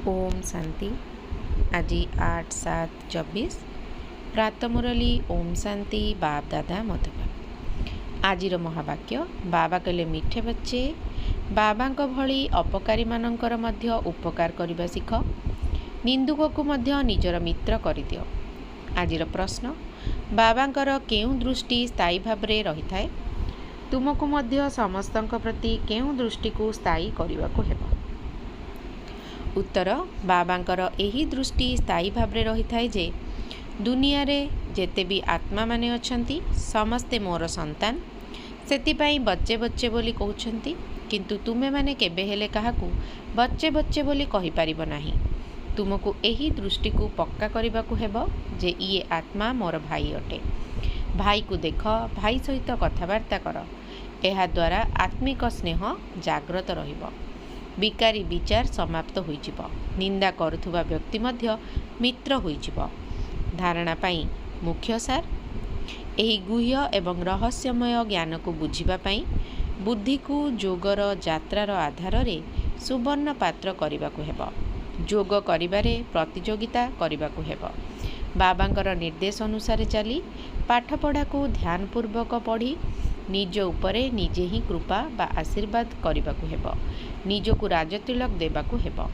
ओम शांति। आज 8/7/24 प्रातः मुरली ओम शांति बाप दादा मधुबन। आजिर महावाक्य बाबा कहले मिठे बच्चे बाबांक भली अपकारी मानकर मध्य उपकार करने शिख, निंदुक को मध्य निजर मित्र करदियो। आजिर प्रश्न बाबांकर केउं दृष्टि स्थायी भाव में रही थाए, तुमको मध्य समस्तंक प्रति केउं दृष्टि को स्थायी करने को हेबो। उत्तर बाबांकर एही दृष्टि स्थायी भाव में रही थाए जे दुनिया रे जेते भी आत्मा माने अछंती समस्ते मोर संतान, सेतिपाई बच्चे बच्चे बोली कहउछंती, किंतु तुमे माने केबे हेले काहाकू बच्चे बच्चे बोली कहि परिबो नाही। तुमको एही दृष्टि को पक्का करने को हेबो जे इए आत्मा मोर भाई अटे। भाई को देख, भाई सहित कथबार्ता कर, एहा द्वारा आत्मिक स्नेह जाग्रत रहिबो। विकारी विचार समाप्त होइजिबो। निंदा करुथुबा व्यक्ति मध्य मित्र होइजिबो। धारणा पाई मुख्य सार एही गुह्य एवं रहस्यमय ज्ञान को बुझिबा पाई बुद्धि को जोगर यात्रार आधार रे सुवर्ण पात्र करिबा को हेबो। जोग करिबारे प्रतियोगिता करिबा को हेबो। बाबांकर निर्देश अनुसार चली पाठ पढ़ा को ध्यान पूर्वक पढ़ी निज उपरे निजे ही कृपा बा आशीर्वाद करने को हेबो। निज को राजतिलक देवा को हेबो।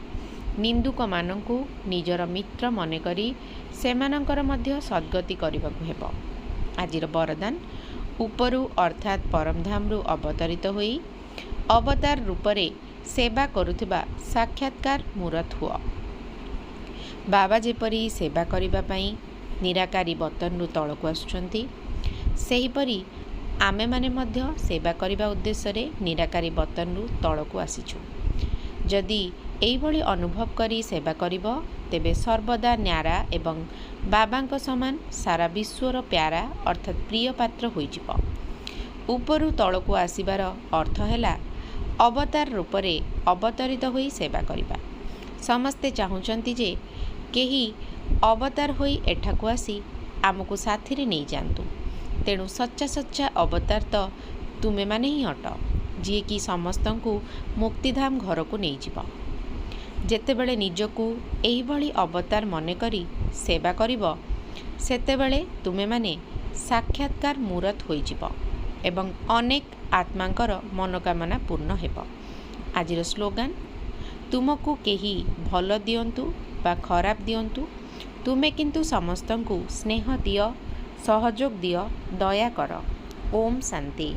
निंदुक मानंकु निजर मित्र मने करी सेमानंकर मध्य सद्गति करने को हेबो। आजिर वरदान उपरु अर्थात परमधाम रु अवतरित होई अवतार रूपरे सेवा करुथिबा साक्षात्कार मूरत हुआ। बाबा जेपरी सेवा करिबा पई निराकारी बतन रु तळकु आसुचंती, सेहीपरि आमे माने मध्य सेवा करिबा उद्देश्य रे निराकारी बतन रु तळकु आसीछु। जदि एइभଳି अनुभव करी सेवा करिबो तेबे सर्वदा न्यारा एवं बाबांक समान सारा विश्वर प्यारा अर्थात प्रिय पात्र होइजिबो। उपरु तळकु आसीबार अर्थ हैला अवतार रूपरे अवतरित होई सेवा करिबा। समस्ते चाहुचंती जे केही अवतार होई एठाकु आसी आमको साथी रे नै जांतु। तेणु सच्चा सच्चा अवतार तो तुमे माने ही हट, जी कि समस्त को मुक्तिधाम घर को नहीं जीव। जेतेबेले निजकू एही भली अवतार मने करी सेवा करिबो सेतेबेले तुमे माने साक्षात्कार मूरत होई जीव एवं अनेक आत्मांकर मनोकामना पूर्ण हेबो। आजिर स्लोगान तुमको केही भल दियंतु बा खराब दियंतु, तुमे किंतु समस्त को स्नेह दियो, सहयोग दियो, दया कर। ओम शांति।